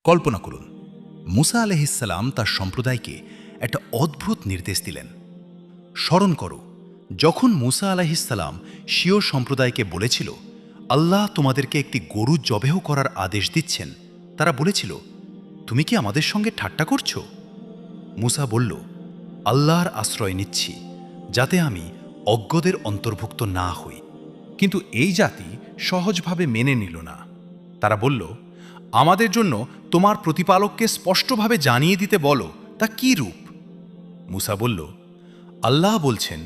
কল্পনা করুন, মুসা আলাইহিসসালাম তার সম্প্রদায়কে একটা অদ্ভুত নির্দেশ দিলেন। স্মরণ করো, যখন মুসা আলাইহিসসালাম স্বীয় সম্প্রদায়কে বলেছিল, আল্লাহ তোমাদেরকে একটি গরু জবেহ করার আদেশ দিচ্ছেন, তারা বলেছিল, তুমি কি আমাদের সঙ্গে ঠাট্টা করছো? মুসা বলল, আল্লাহর আশ্রয় নিচ্ছি, যাতে আমি অজ্ঞদের অন্তর্ভুক্ত না হই। কিন্তু এই জাতি সহজভাবে মেনে নিল না। তারা বলল, আমাদের জন্য তোমার প্রতিপালককে স্পষ্টভাবে জানিয়ে দিতে বলো, তা কি রূপ? মুসা বলল, আল্লাহ বলছেন,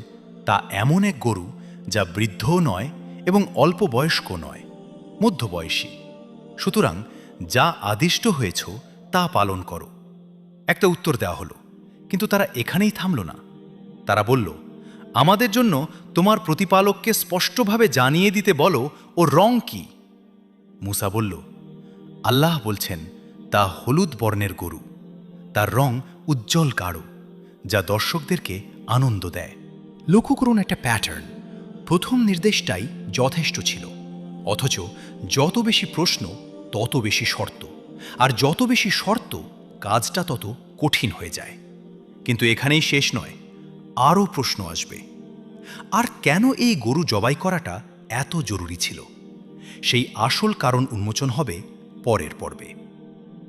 তা এমন এক গরু যা বৃদ্ধও নয় এবং অল্প বয়স্ক নয়, মধ্যবয়সী। সুতরাং যা আদিষ্ট হয়েছ তা পালন করো। একটা উত্তর দেওয়া হলো, কিন্তু তারা এখানেই থামল না। তারা বলল, আমাদের জন্য তোমার প্রতিপালককে স্পষ্টভাবে জানিয়ে দিতে বলো, ও রং কি? মুসা বলল, আল্লাহ বলছেন, তা হলুদ বর্ণের গরু, তার রং উজ্জ্বল গাঢ়, যা দর্শকদেরকে আনন্দ দেয়। লক্ষ্য করুন একটা প্যাটার্ন। প্রথম নির্দেশটাই যথেষ্ট ছিল, অথচ যত বেশি প্রশ্ন তত বেশি শর্ত, আর যত বেশি শর্ত কাজটা তত কঠিন হয়ে যায়। কিন্তু এখানেই শেষ নয়, আরও প্রশ্ন আসবে। আর কেন এই গরু জবাই করাটা এত জরুরি ছিল, সেই আসল কারণ উন্মোচন হবে পরের পর্বে।